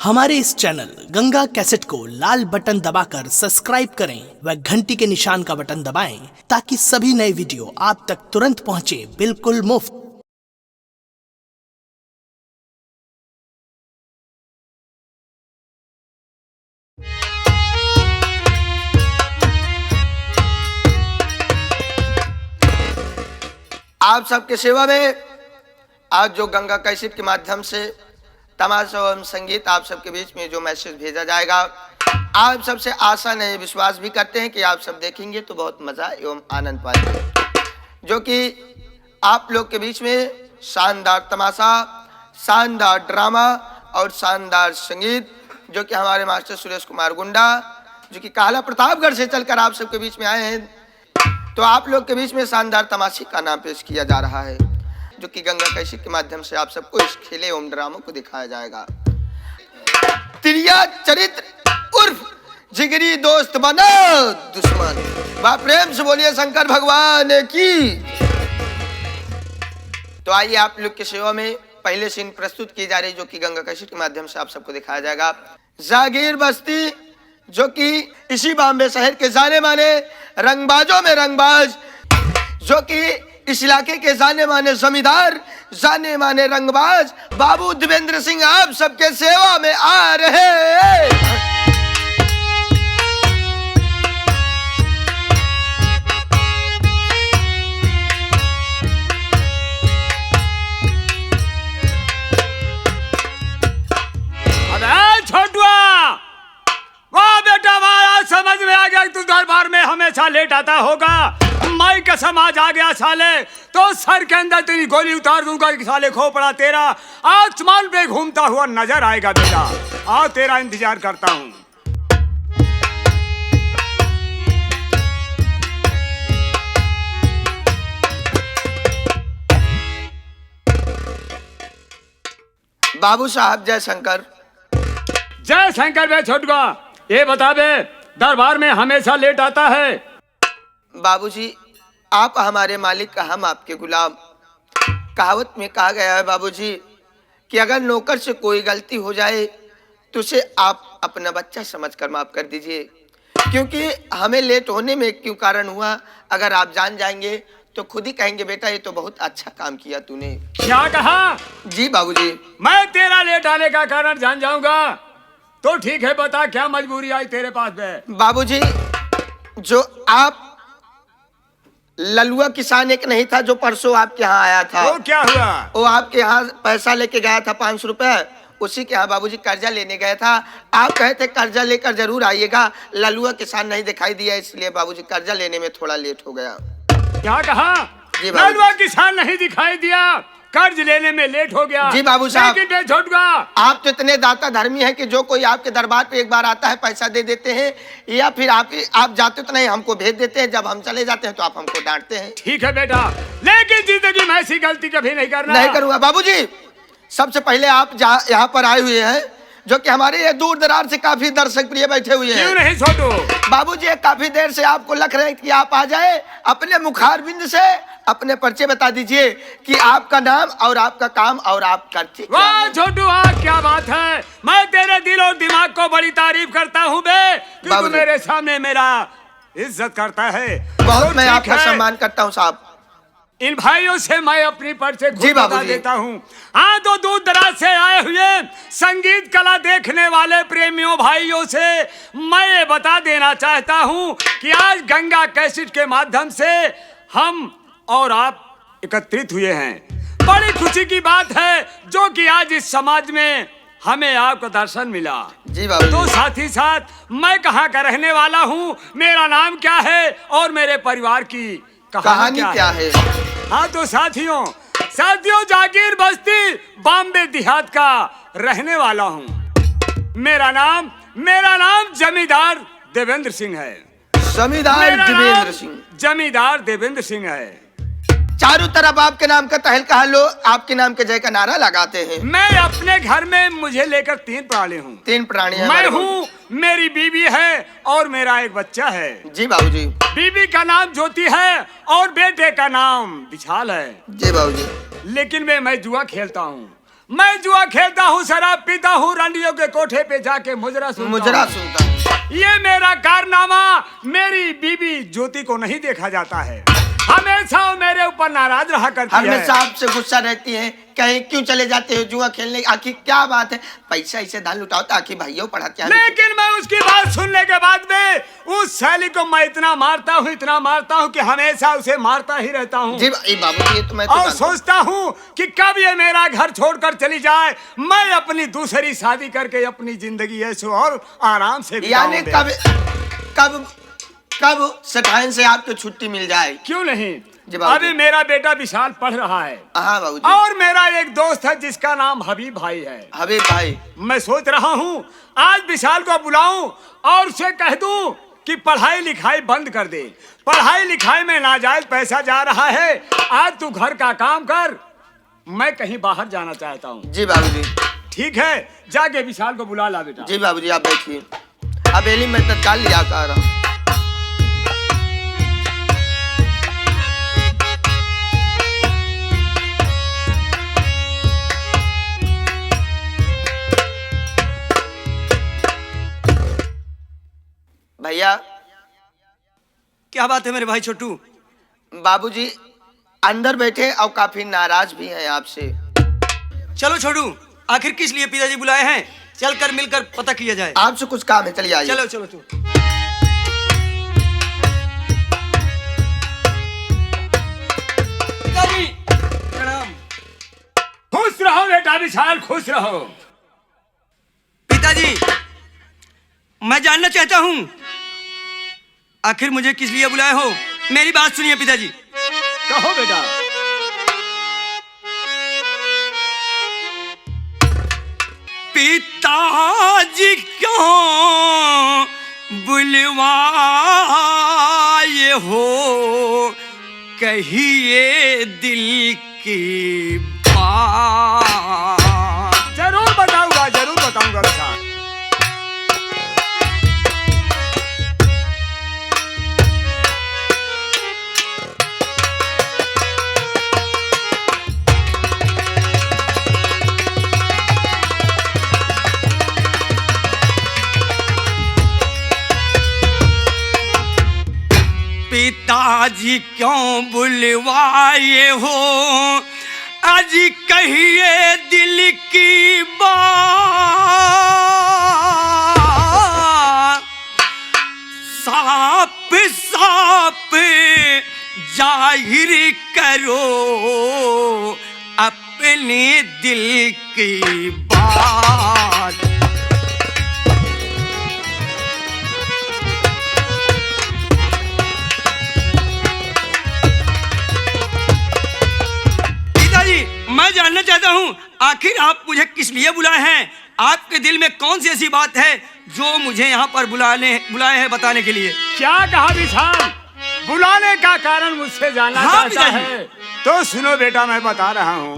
हमारे इस channel Ganga cassette को लाल बटन दबाकर सब्सक्राइब करें व घंटी के निशान का बटन दबाएं ताकि सभी नए वीडियो आप तक तुरंत पहुंचे बिल्कुल मुफ्त। आप सबके सेवा में आज जो गंगा कैसेट के माध्यम से तमाशा एवं संगीत आप सबके बीच में जो मैसेज भेजा जाएगा, आप सबसे आशा नहीं विश्वास भी करते हैं कि आप सब देखेंगे तो बहुत मजा एवं आनंद पाएंगे। जो कि आप लोग के बीच में शानदार तमाशा, शानदार ड्रामा और शानदार संगीत जो कि हमारे मास्टर सुरेश कुमार गुंडा जो कि काला प्रतापगढ़ से चलकर आप सबके बीच में आए हैं, तो आप लोग के बीच में शानदार तमाशे का नाम पेश किया जा रहा है जो कि गंगा कैसेट के माध्यम से आप सबको इस खेले एवं ड्रामों को दिखाया जाएगा। तिरिया चरित्र उर्फ जिगरी दोस्त बना दुश्मन। बा प्रेम से बोलिए शंकर भगवान की। तो आइए आप लोग की सेवा में पहले सीन प्रस्तुत की जा रही जो कि गंगा कैसेट के माध्यम से आप सबको दिखाया जाएगा। जागीर बस्ती जो कि इसी बॉम्बे शहर के जाने माने रंगबाजों में रंगबाज, जो कि इस इलाके के जाने माने जमींदार, जाने माने रंगबाज बाबू देवेंद्र सिंह आप सबके सेवा में आ रहे हैं। अबे छोटुआ, वाह बेटा वाह, समझ में आ गया तू दरबार में हमेशा लेट आता होगा। मैं कसम आज आ गया साले तो सर के अंदर तेरी गोली उतार दूंगा कि साले खोपड़ा तेरा आसमान पे घूमता हुआ नजर आएगा बेटा। आ तेरा इंतजार करता हूँ। बाबू साहब जय शंकर। जय शंकर बे छोटुआ, ये बता बे दरबार में हमेशा लेट आता है। बाबूजी आप हमारे मालिक का, हम आपके गुलाम। कहावत में कहा गया है बाबूजी कि अगर नौकर से कोई गलती हो जाए तो उसे आप अपना बच्चा समझकर माफ कर दीजिए, क्योंकि हमें लेट होने में क्यों कारण हुआ अगर आप जान जाएंगे तो खुद ही कहेंगे बेटा ये तो बहुत अच्छा काम किया तूने। क्या कहा? जी बाबूजी मैं तेरा लेट आने का कारण जान जाऊंगा तो ठीक है, बता क्या मजबूरी आई तेरे पास में? बाबूजी जो आप ललुआ किसान एक नहीं था जो परसों आपके यहाँ आया था, वो क्या हुआ? वो आपके यहाँ पैसा लेके गया था 500 रुपए, उसी के यहाँ बाबूजी कर्जा लेने गया था। आप कहे थे कर्जा लेकर जरूर आइएगा, ललुआ किसान नहीं दिखाई दिया इसलिए बाबूजी कर्जा लेने में थोड़ा लेट हो गया। क्या कहा? ललुआ किसान नहीं दिखाई दिया, कर्ज लेने में लेट हो गया। जी बाबू साहब, लेकिन छोटुआ आप तो इतने दाता धर्मी हैं कि जो कोई आपके दरबार पे एक बार आता है पैसा दे देते हैं, या फिर आप जाते तो नहीं हमको भेज देते हैं, जब हम चले जाते हैं तो आप हमको डांटते हैं। ठीक है बेटा, लेकिन जिंदगी में ऐसी गलती कभी नहीं करना। नहीं करूंगा बाबूजी। सबसे पहले आप यहाँ पर आए हुए हैं जो कि हमारे ये दूर दराज से काफी दर्शक प्रिय बैठे हुए हैं। क्यों नहीं छोटू? बाबूजी काफी देर से आपको लख रहे कि आप आ जाए, अपने मुखारबिंद से अपने परिचय बता दीजिए कि आपका नाम और आपका काम और आप करते। वाह छोटू वाह, क्या बात है। मैं तेरे दिल और दिमाग को बड़ी तारीफ करता हूँ बे, तू मेरे सामने मेरा इज्जत करता है। बहुत मैं आपका सम्मान करता हूँ साहब। इन भाइयों से मैं अपनी परिचय जी बता देता हूँ। हाँ, तो दूर दराज से आए हुए संगीत कला देखने वाले प्रेमियों भाइयों से मैं ये बता देना चाहता हूँ कि आज गंगा कैसेट के माध्यम से हम और आप एकत्रित हुए हैं। बड़ी खुशी की बात है जो कि आज इस समाज में हमें आपका दर्शन मिला। जी बाबू। तो साथ ही साथ मैं कहाँ का रहने वाला हूँ, मेरा नाम क्या है और मेरे परिवार की कहानी क्या है। हाँ तो साथियों जागीर बस्ती बॉम्बे देहात का रहने वाला हूँ। मेरा नाम जमींदार देवेंद्र सिंह है। जमींदार देवेंद्र सिंह है। चारों तरफ आपके नाम का तहलका लो, आपके नाम के जय का नारा लगाते हैं। मैं अपने घर में मुझे लेकर 3 प्राणी हूँ। 3 प्राणी हैं। मैं हूँ, मेरी बीवी है और मेरा एक बच्चा है। जी बाबूजी। बीवी का नाम ज्योति है और बेटे का नाम विशाल है। जी बाबूजी। लेकिन मैं जुआ खेलता हूँ। मैं जुआ खेलता हूँ, शराब पीता हूँ, रंडियों के कोठे पे जाके मुजरा सुनता हूँ। ये मेरा कारनामा मेरी बीबी ज्योति को नहीं देखा जाता है। हमेशा वो मेरे ऊपर नाराज रहा करती है। हमेशा आपसे गुस्सा रहती है, कहीं क्यों चले जाते हो जुआ खेलने, आखिर क्या बात है? पैसा इसे दान लुटाओ ताकि भाइयों पढ़ाते हैं। लेकिन मैं उसकी बात सुनने के बाद में उस शैली को मैं इतना मारता हूँ कि हमेशा उसे मारता ही रहता हूँ। जी बाबू, ये तो मैं और सोचता हूँ कि कब ये मेरा घर छोड़कर चली जाए, मैं अपनी दूसरी शादी करके अपनी जिंदगी ऐसे और आराम से यानी कब सटाइन से आपको छुट्टी मिल जाए। क्यों नहीं? अभी मेरा बेटा विशाल पढ़ रहा है। हाँ बाबूजी। और मेरा एक दोस्त है जिसका नाम हबीब भाई है। हबीब भाई, मैं सोच रहा हूँ आज विशाल को बुलाऊं और उसे कह दूं कि पढ़ाई लिखाई बंद कर दे। पढ़ाई लिखाई में नाजायज पैसा जा रहा है। आज तू घर का काम कर, मैं कहीं बाहर जाना चाहता हूँ। जी बाबूजी। ठीक है, जाके विशाल को बुला ला बेटा। जी बाबूजी, आप बैठिए। हवेली में तत्काल लिया कर रहा हूँ। भैया, क्या बात है मेरे भाई छोटू? बाबूजी अंदर बैठे और काफी नाराज भी हैं आपसे। चलो छोटू, आखिर किस लिए पिताजी बुलाए हैं? चलकर मिलकर पता किया जाए। आपसे कुछ काम है, चलिए आइए। चलो चलो चलो। पिताजी प्रणाम। खुश रहो बेटा विशाल, खुश रहो। पिताजी, मैं जानना चाहता हूँ आखिर मुझे किस लिए बुलाए हो? मेरी बात सुनिए पिताजी। कहो बेटा। पिताजी क्यों बुलवाए हो, कहिए दिल की बात। जरूर बताऊंगा विशाल। पिताजी क्यों बुलवाए हो, आज कहिए दिल की बात। साफ साफ जाहिर करो अपने दिल की बात। मैं जानना चाहता हूं आखिर आप मुझे किस लिए बुलाए हैं? आपके दिल में कौन सी ऐसी बात है जो मुझे यहाँ पर बुलाए हैं बताने के लिए? क्या कहा विशाल? बुलाने का कारण मुझसे जानना चाहता है? तो सुनो बेटा, मैं बता रहा हूँ।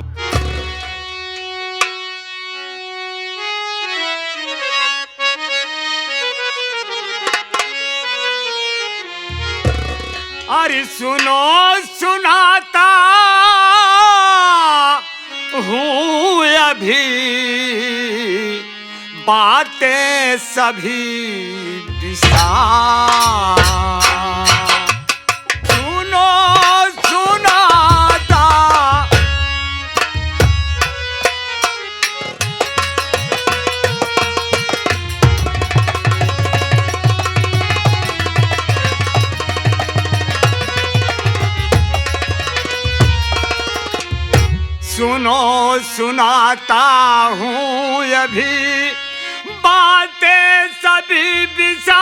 अरे सुनो सुनाता हूँ अभी बातें सभी विशाल। सुनो सुनाता सुनो सुनाता हूँ अभी बातें सभी विशाल।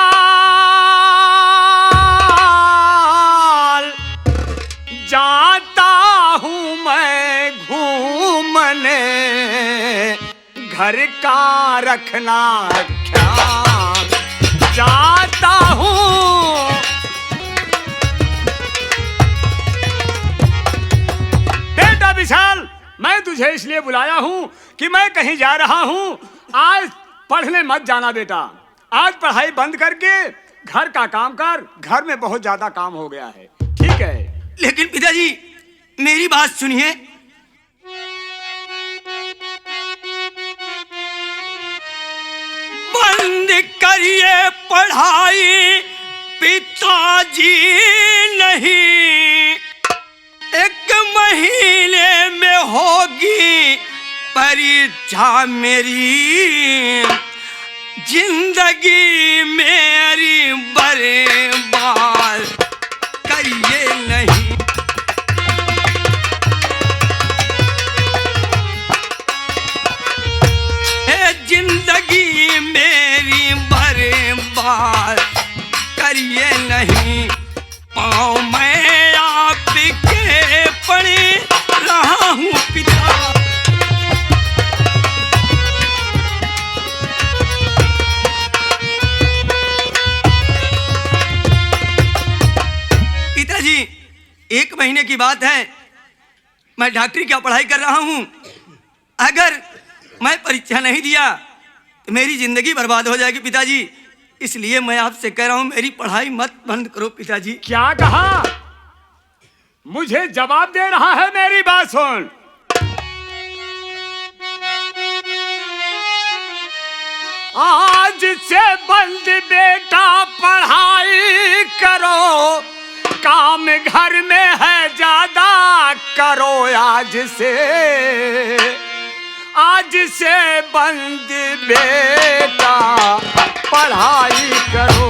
जाता हूँ मैं घूमने, घर का रखना ख्याल। जाता हूँ बेटा विशाल, मैं तुझे इसलिए बुलाया हूं कि मैं कहीं जा रहा हूं। आज पढ़ने मत जाना बेटा। आज पढ़ाई बंद करके घर का काम कर, घर में बहुत ज्यादा काम हो गया है। ठीक है? लेकिन पिताजी मेरी बात सुनिए। बंद करिए पढ़ाई पिताजी नहीं, 1 महीने में होगी परीक्षा मेरी, जिंदगी मेरी बर्बाद करिए नहीं। जिंदगी मेरी बर्बाद करिए नहीं, पाँव मैं आपके पड़े रहा हूँ पिता। पिताजी, 1 महीने की बात है, मैं डॉक्टरी की पढ़ाई कर रहा हूँ। अगर मैं परीक्षा नहीं दिया तो मेरी जिंदगी बर्बाद हो जाएगी पिताजी, इसलिए मैं आपसे कह रहा हूं मेरी पढ़ाई मत बंद करो पिताजी। क्या कहा? मुझे जवाब दे रहा है, मेरी बात सुन। आज से बंद बेटा पढ़ाई करो, काम घर में है ज्यादा करो। आज से बंद बेटा पढ़ाई करो।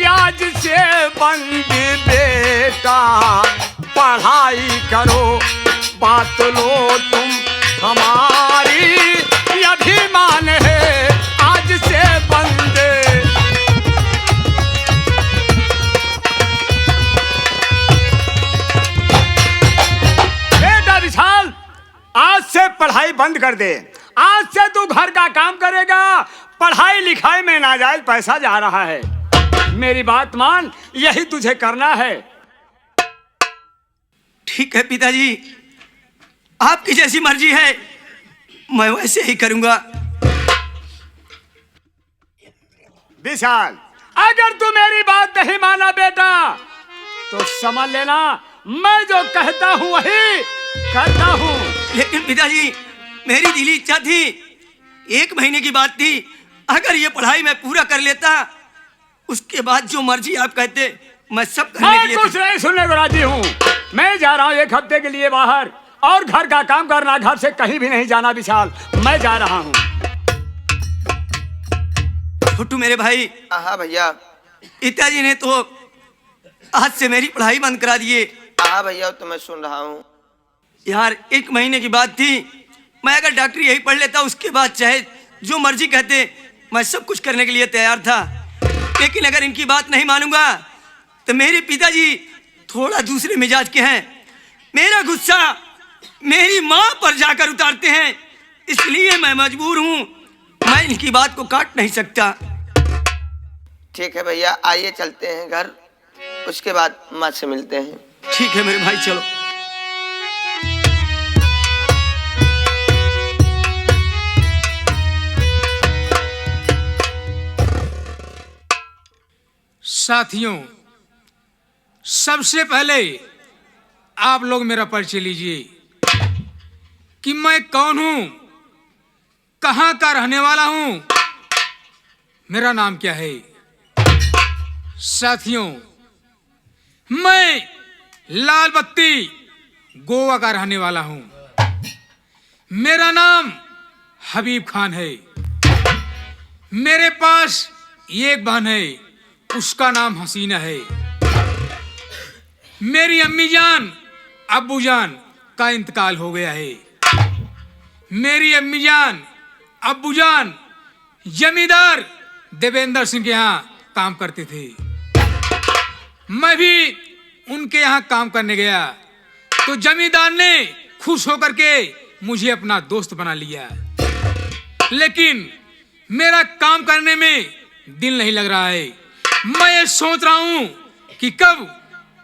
आज से बंद बेटा पढ़ाई करो, बात लो तुम हमारी अभिमान है। आज से बंद बेटा विशाल, आज से पढ़ाई बंद कर दे। आज से तू घर का काम करेगा, पढ़ाई लिखाई में नाजायज पैसा जा रहा है। मेरी बात मान, यही तुझे करना है। ठीक है पिताजी, आपकी जैसी मर्जी है, मैं वैसे ही करूंगा। विशाल, अगर तू मेरी बात नहीं माना बेटा तो समझ लेना मैं जो कहता हूं वही करता हूं। लेकिन पिताजी, मेरी दिली इच्छा थी, 1 महीने की बात थी, अगर ये पढ़ाई मैं पूरा कर लेता, उसके बाद जो मर्जी आप कहते मैं सब करने के लिए कुछ नहीं सुनने को राजी हूँ। मैं जा रहा हूँ 1 हफ्ते के लिए बाहर, और घर का काम करना, घर से कहीं भी नहीं जाना विशाल, मैं जा रहा हूँ। छोटू मेरे भाई। हाँ भैया। पिताजी ने तो आज से मेरी पढ़ाई बंद करा दिए। हाँ भैया, तो मैं सुन रहा हूँ। यार 1 महीने की बात थी, मैं अगर डॉक्टरी यही पढ़ लेता, उसके बाद चाहे जो मर्जी कहते मैं सब कुछ करने के लिए तैयार था। लेकिन अगर इनकी बात नहीं मानूंगा तो मेरे पिताजी थोड़ा दूसरे मिजाज के हैं। मेरा गुस्सा मेरी माँ पर जाकर उतारते हैं, इसलिए मैं मजबूर हूँ, मैं इनकी बात को काट नहीं सकता। ठीक है भैया, आइए चलते हैं घर, उसके बाद माँ से मिलते हैं। ठीक है मेरे भाई, चलो। साथियों, सबसे पहले आप लोग मेरा परिचय लीजिए कि मैं कौन हूं, कहां का रहने वाला हूं, मेरा नाम क्या है। साथियों, मैं लाल बत्ती गोवा का रहने वाला हूं। मेरा नाम हबीब खान है। मेरे पास एक बहन है, उसका नाम हसीना है। मेरी अम्मी जान अब्बू जान का इंतकाल हो गया है। मेरी अम्मी जान अब्बू जान जमींदार देवेंद्र सिंह के यहाँ काम करते थे। मैं भी उनके यहाँ काम करने गया तो जमींदार ने खुश होकर के मुझे अपना दोस्त बना लिया। लेकिन मेरा काम करने में दिल नहीं लग रहा है। मैं ये सोच रहा हूं कि कब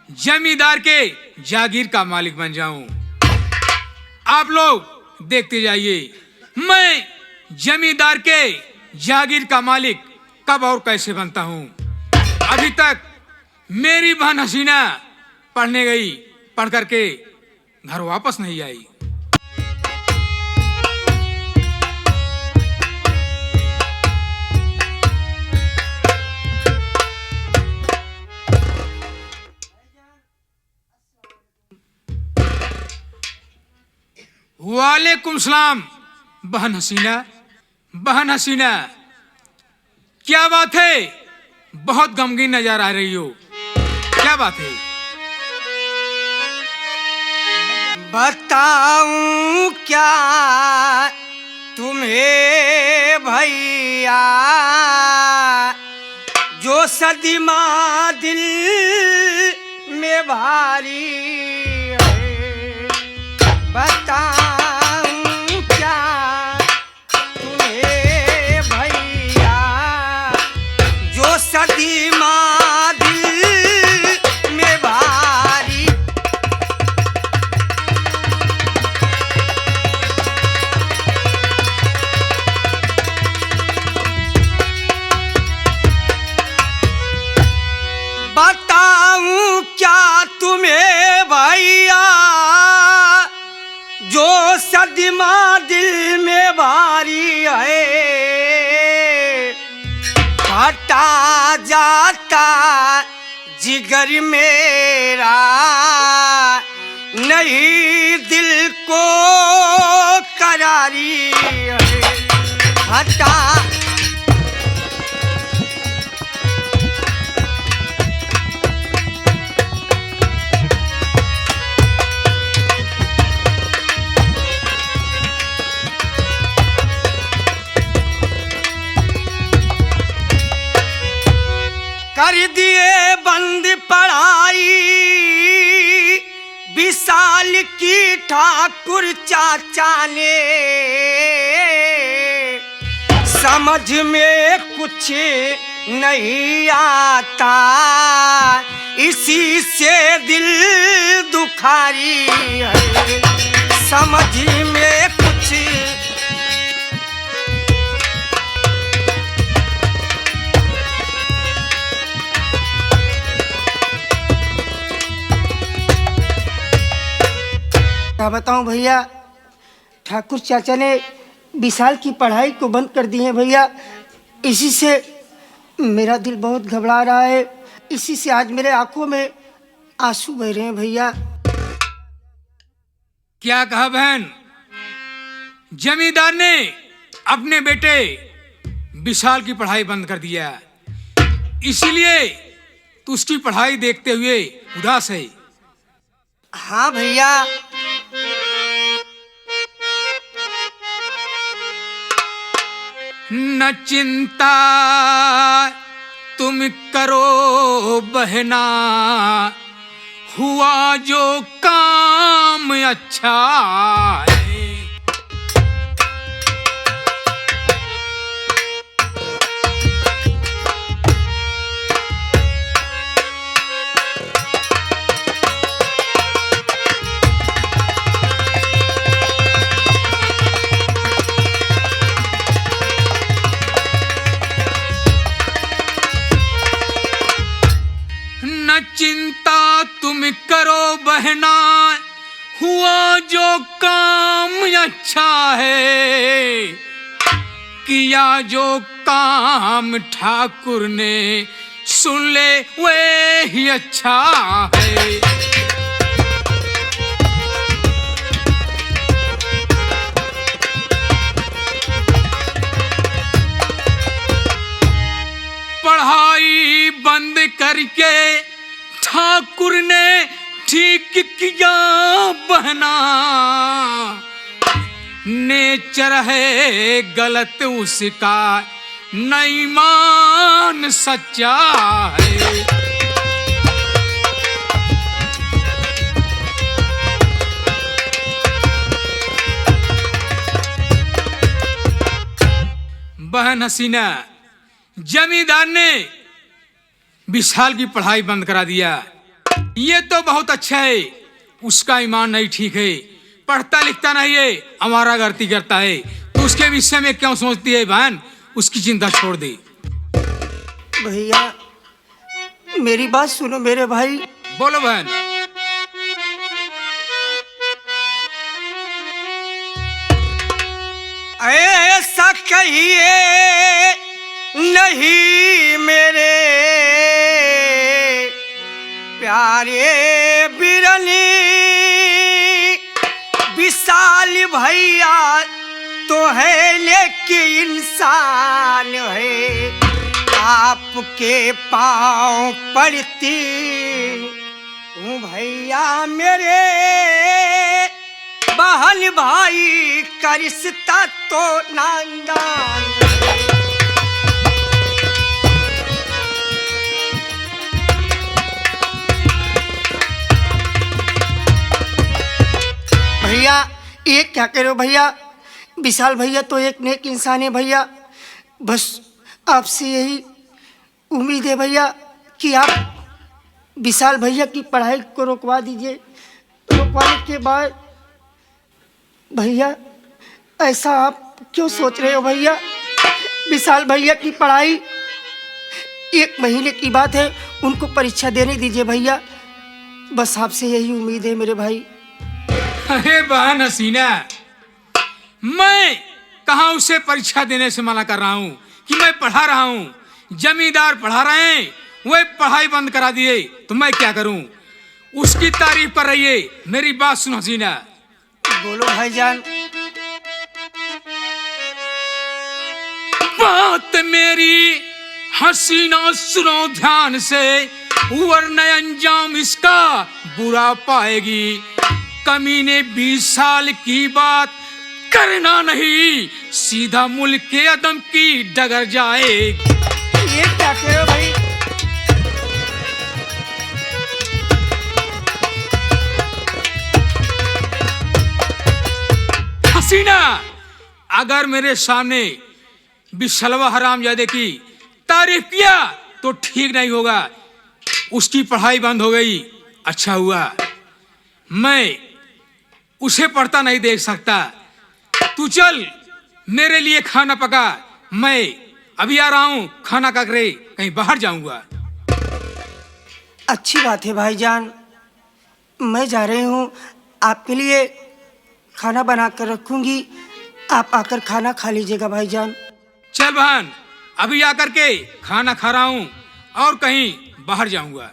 जमींदार के जागीर का मालिक बन जाऊं। आप लोग देखते जाइए, मैं जमींदार के जागीर का मालिक कब और कैसे बनता हूं। अभी तक मेरी बहन हसीना पढ़ने गई, पढ़ करके घर वापस नहीं आई। वालेकुम सलाम। बहन हसीना, बहन हसीना, क्या बात है? बहुत गमगीन नजर आ रही हो, क्या बात है? बताऊं क्या तुम्हें भैया, जो सदमा दिल में भारी है। बताऊं क्या तुम्हें भैया, जो सदमा दिल में भारी। बताऊं क्या तुम्हें भैया, जो सदमा दिल में भारी है। फटा जाता जिगर मेरा, नहीं दिल को करारी है। फटा कर दिए बंद पढ़ाई, विशाल की ठाकुर चाचा ने। समझ में कुछ नहीं आता, इसी से दिल दुखारी है। समझ में कुछ क्या बताऊं भैया, ठाकुर चाचा ने विशाल की पढ़ाई को बंद कर दी है भैया। इसी से मेरा दिल बहुत घबरा रहा है, इसी से आज मेरे आंखों में आंसू बह रहे हैं भैया। क्या कहा बहन? जमींदार ने अपने बेटे विशाल की पढ़ाई बंद कर दिया, इसीलिए तू उसकी पढ़ाई देखते हुए उदास है। हाँ भैया, न चिंता तुम करो बहना, हुआ जो काम अच्छा है। चिंता तुम करो बहना, हुआ जो काम अच्छा है। किया जो काम ठाकुर ने, सुन ले वे ही अच्छा है। पढ़ाई बंद करके ठाकुर ने ठीक किया बहना, नेचर है गलत उसका, न ईमान सच्चा है। बहन हसीना, जमींदार ने विशाल की पढ़ाई बंद करा दिया, ये तो बहुत अच्छा है। उसका ईमान नहीं ठीक है, पढ़ता लिखता नहीं है, हमारा गलती करता है। तो उसके विषय में क्यों सोचती है बहन? उसकी चिंता छोड़ दे। भैया मेरी बात सुनो मेरे भाई। बोलो बहन। ऐसा कहिए नहीं मेरे प्यारे बिरनी, विशाल भैया तो है लेकिन इंसान है, आपके पाँव पड़ती हूँ भैया मेरे, बहन भाई का रिश्ता तो नादान। भैया ये क्या करो भैया, विशाल भैया तो एक नेक इंसान है भैया, बस आपसे यही उम्मीद है भैया कि आप विशाल भैया की पढ़ाई को रोकवा दीजिए। रोकवाने के बाद भैया ऐसा आप क्यों सोच रहे हो भैया, विशाल भैया की पढ़ाई 1 महीने की बात है, उनको परीक्षा देने दीजिए भैया, बस आपसे यही उम्मीद है मेरे भाई। अरे बहन हसीना, मैं कहाँ उसे परीक्षा देने से मना कर रहा हूँ कि मैं पढ़ा रहा हूँ। जमींदार पढ़ा रहे हैं, वह पढ़ाई बंद करा दिए तो मैं क्या करूँ। उसकी तारीफ कर रही है, मेरी बात सुन हसीना। बोलो भाईजान। बात मेरी हसीना सुनो ध्यान से, वरना अंजाम इसका बुरा पाएगी। कमीने 20 साल की बात करना नहीं, सीधा मुल्क के अदम की डगर जाएगी। ये क्या कह रहे हो भाई। हसीना, अगर मेरे सामने बिशलवा हरामजादे की तारीफ किया तो ठीक नहीं होगा। उसकी पढ़ाई बंद हो गई, अच्छा हुआ। मैं उसे पढ़ता नहीं देख सकता। तू चल मेरे लिए खाना पका, मैं अभी आ रहा हूँ। खाना खा कर कहीं बाहर जाऊंगा। अच्छी बात है भाईजान, मैं जा रही हूँ, आपके लिए खाना बना कर रखूंगी, आप आकर खाना खा लीजिएगा भाईजान। चल बहन, अभी आकर के खाना खा रहा हूँ और कहीं बाहर जाऊंगा।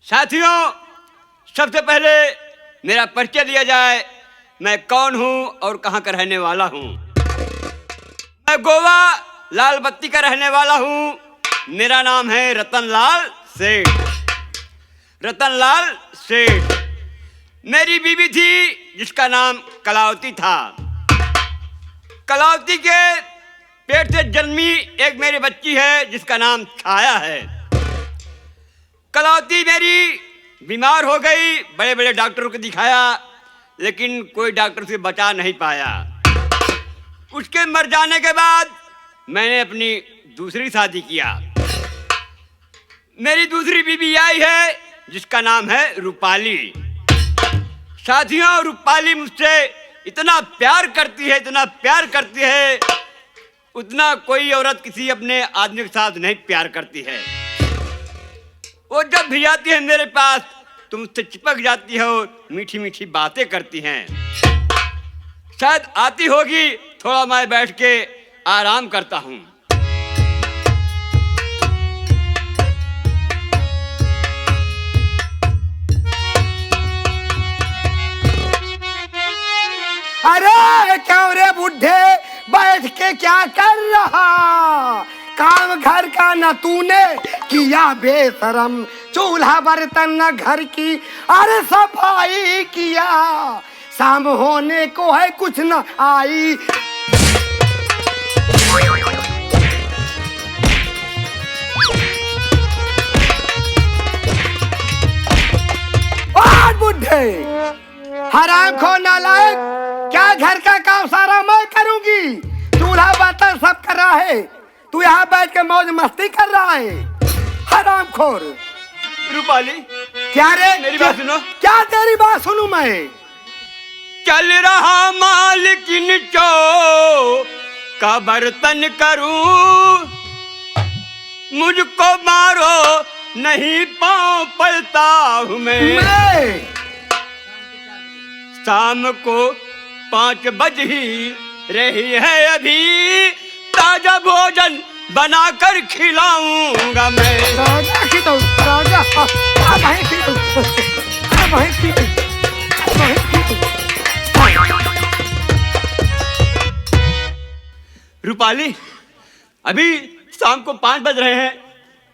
साथियों, सबसे पहले मेरा परिचय दिया जाए, मैं कौन हूं और कहां का रहने वाला हूं। मैं गोवा लाल बत्ती का रहने वाला हूं। मेरा नाम है रतनलाल सेठ। रतनलाल सेठ। मेरी बीवी थी जिसका नाम कलावती था। कलावती के पेट से जन्मी एक मेरी बच्ची है जिसका नाम छाया है। कलावती मेरी बीमार हो गई, बड़े बड़े डॉक्टरों को दिखाया, लेकिन कोई डॉक्टर से बचा नहीं पाया। उसके मर जाने के बाद मैंने अपनी दूसरी शादी किया। मेरी दूसरी बीवी आई है जिसका नाम है रूपाली। साथियों, रूपाली मुझसे इतना प्यार करती है, इतना प्यार करती है, उतना कोई औरत किसी अपने आदमी के साथ नहीं प्यार करती है। वो जब भी आती है मेरे पास तो मुझसे चिपक जाती है और मीठी मीठी बातें करती हैं। शायद आती होगी, थोड़ा मैं बैठ के आराम करता हूँ। अरे क्यों रे बुढ़े, बैठ के क्या कर रहा? काम घर का न तूने किया बेशरम, चूल्हा बर्तन न घर की अरे सफाई किया, शाम होने को है कुछ न आई। और बुढ़े हराम खो नालायक, क्या घर का काम सारा मैं करूंगी? चूल्हा बर्तन सब कर रहा है, तू यहाँ बैठ के मौज मस्ती कर रहा है, हराम खोर। रूपाली, क्या रे? मेरी बात सुनो। क्या तेरी बात सुनूं मैं? चल रहा मालकिन चो का बर्तन करूं, मुझको मारो नहीं पाँव पलता हूँ मैं। शाम को 5 बज ही रही है, अभी ताजा भोजन बनाकर खिलाऊंगा मैं। राजा की तो राजा अब है की अब है की अब है की। रूपाली, अभी शाम को 5 बज रहे हैं,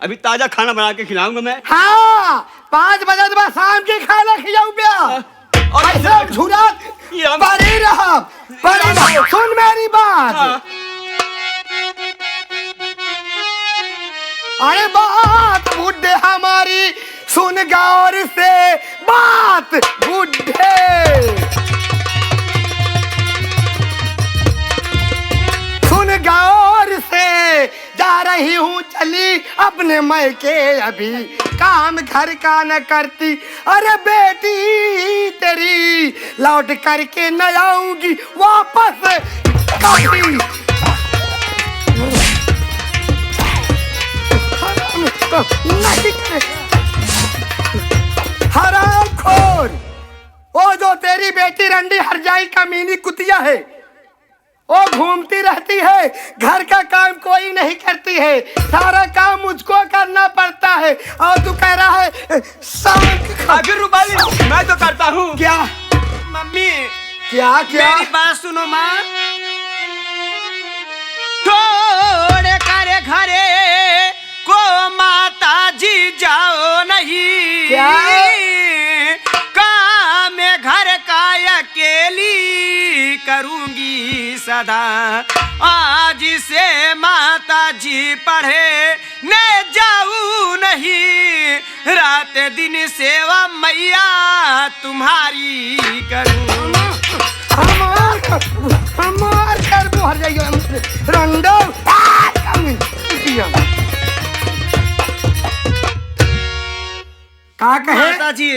अभी ताजा खाना बना के खिलाऊंगा मैं। हाँ 5 बजे के बाद शाम की खाना खिलाऊं क्या? और ऐसा झूरा पड़ी रहा सुन मेरी बात। अरे बात बुढ़े हमारी सुन गौर से बात बुढ़े सुन गौर से जा रही हूँ चली अपने मैके अभी काम घर का न करती। अरे बेटी तेरी लौट करके न आऊंगी वापस कभी। हराम खोर, वो जो तेरी बेटी रंडी हरजाई कमीनी कुतिया है, वो घूमती रहती है, घर का काम कोई नहीं करती है, सारा काम मुझको करना पड़ता है। और तू कह रहा है अगर रूपाली मैं तो करता हूँ। क्या मम्मी क्या क्या मेरी बात सुनो माँ। थोड़े करे घरे को माता जी जाओ नहीं। क्या? काम घर का अकेली करूंगी सदा। आज से माता जी पढ़े न जाऊं नहीं, रात दिन सेवा मैया तुम्हारी करूं। हमार घर बुहर जाइए रंडो का कहे? माता जी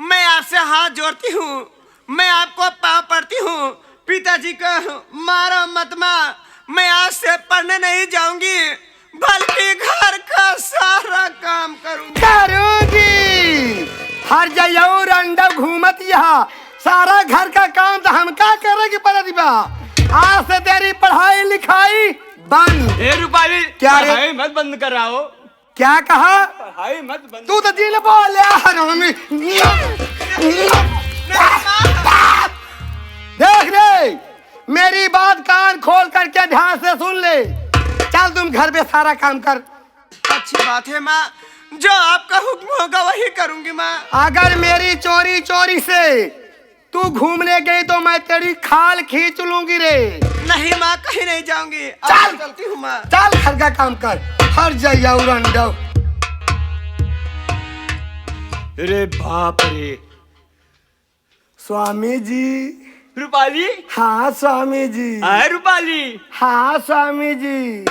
मैं आपसे हाथ जोड़ती हूँ, मैं आपको पाँव पड़ती हूँ। पिताजी का मारो मत माँ, मैं आज से पढ़ने नहीं जाऊंगी, बल्कि घर का सारा काम करूंगी। हर जाइयो रंडो घूमत यहाँ, सारा घर का काम तो हम क्या करेंगे प्रतिभा। आज से तेरी पढ़ाई लिखाई बंद। हे रूपाली क्या रे? पढ़ाई मत बंद कर रहा हो। क्या कहा? पढ़ाई मत बंद। तू तो दिल बोल देख रे, मेरी बात कान खोल करके ध्यान से सुन ले। चल तुम घर पे सारा काम कर। अच्छी बात है माँ, जो आपका हुक्म होगा वही करूंगी माँ। अगर मेरी चोरी चोरी से तू घूमने गई तो मैं तेरी खाल खींच लूंगी रे। नहीं माँ, कहीं नहीं जाऊंगी। चल चलती हूँ माँ। चल घर का काम कर। हर जाइयो रंडो। अरे बाप रे। स्वामी जी। रूपाली। हाँ स्वामी जी। है रूपाली, हाँ स्वामी जी।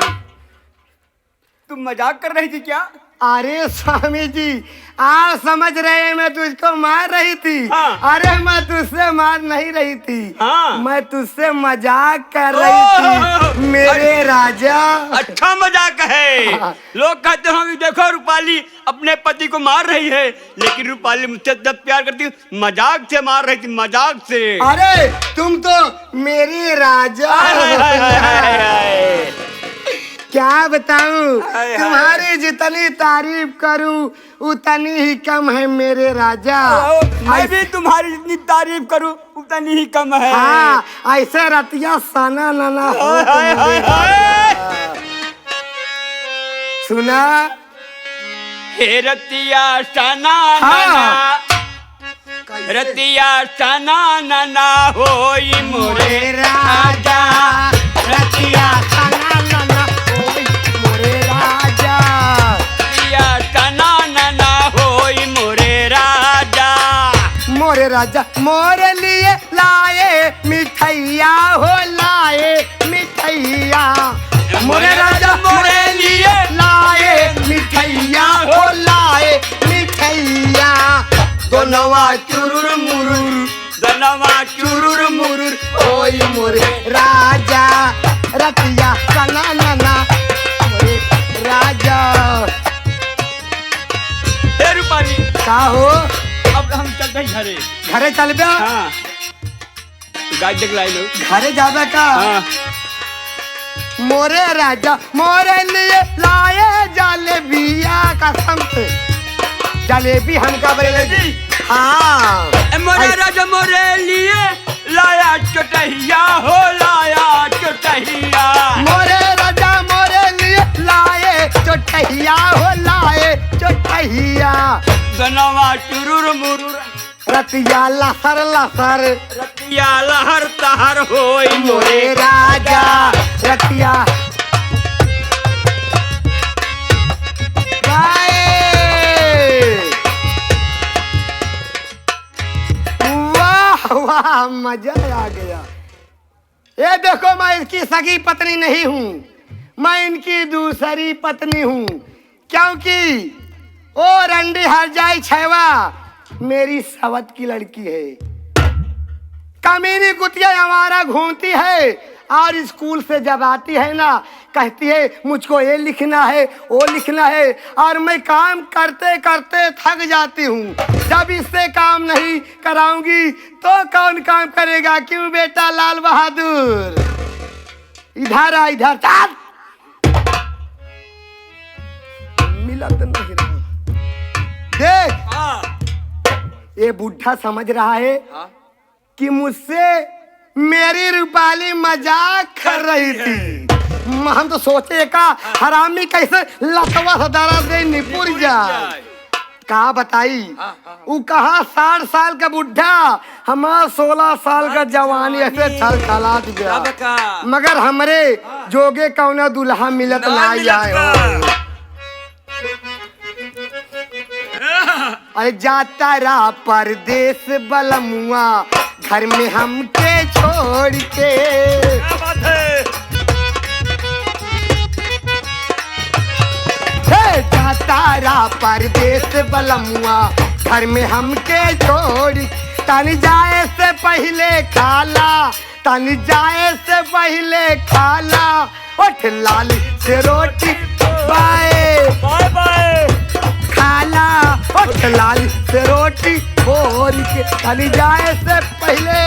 तुम मजाक कर रही थी क्या? अरे स्वामी जी आप समझ रहे हैं मैं तुझको मार रही थी। हाँ। अरे मैं तुझसे मार नहीं रही थी। हाँ। मैं तुझसे मजाक कर रही थी मेरे राजा। अच्छा मजाक है। हाँ। लोग कहते होंगे देखो रूपाली अपने पति को मार रही है, लेकिन रूपाली मुझसे जब प्यार करती मजाक से मार रही थी, मजाक से। अरे तुम तो मेरे राजा। क्या बताऊं, हाय। तुम्हारी जितनी तारीफ करूं उतनी ही कम है मेरे राजा। मैं भी तुम्हारी जितनी तारीफ करूं उतनी ही कम है। हाँ ऐसे रतिया सना नाना हो हाय, हाय, हाय। सुना हे रतिया सना हाँ। नाना, रतिया सना नाना होई मोरे राजा। रतिया सना नाना होई मोरे राजा। रतिया सना नाना होई मोरे राजा। मोरे राजा मोरे लिए लाए मिठैया हो लाए मिठैया। मोरे राजा मोरे लिए लाए मिठैया हो लाए मिठैया। दोनवा चुरुर मुरुर धनवा चुरुर मुरुर ओय मोरे राजा। रतिया सना नाना मोरे राजा। हे रूपाली का हो अब हम चलते हैं घरे। घरे चल बे। हाँ गाय देख लाई लो। घरे जाबे का? हाँ मोरे राजा मोरे लिए लाए जलेबिया कसम से जलेबी हमका बड़े जी। हाँ मोरे राजा मोरे लिए लाया चटहिया हो लाया चटहिया। मोरे राजा मोरे लिए लाए चटहिया हो लाए चटहिया। गनवा टुरुर मुरुर रतिया लहर लहर रतिया लहर तहर होई मोरे राजा रतिया वाह वाह मजा आ गया। ये देखो मैं इसकी सगी पत्नी नहीं हूँ, मैं इनकी दूसरी पत्नी हूँ, क्योंकि ओ रंडी हर जाई छैवा मेरी सवत की लड़की है। कमीनी कुतिया हमारा घूमती है और स्कूल से जब आती है ना कहती है मुझको ये लिखना है वो लिखना है, और मैं काम करते करते थक जाती हूँ। जब इससे काम नहीं कराऊंगी तो कौन काम करेगा? क्यों बेटा लाल बहादुर? इधर आ, इधर चल। मिला तो नहीं रहा। देख ये बुढ़ा समझ रहा है कि मुझसे मेरी रूपाली मजाक कर रही थी। हम तो सोचे का हरामी कैसे लतवा सदारा दे निपुर जाए। कहा बताई वो कहा 60 साल का बुढ़ा हमारा 16 साल का जवानी ऐसे छल छलात गया, मगर हमरे जोगे कौना दुल्हा मिलत ना आए। अरे जाता रहा परदेश बलमुआ घर में हमके छोड़ के। जाता रहा परदेश बलमुआ घर में हमके छोड़। तन जाए से पहले खाला, तन जाए से पहले खाला, उठ लाली से रोटी बाए बाय बाय खाला, उठ लाली से रोटी भोर के। तन जाए से पहले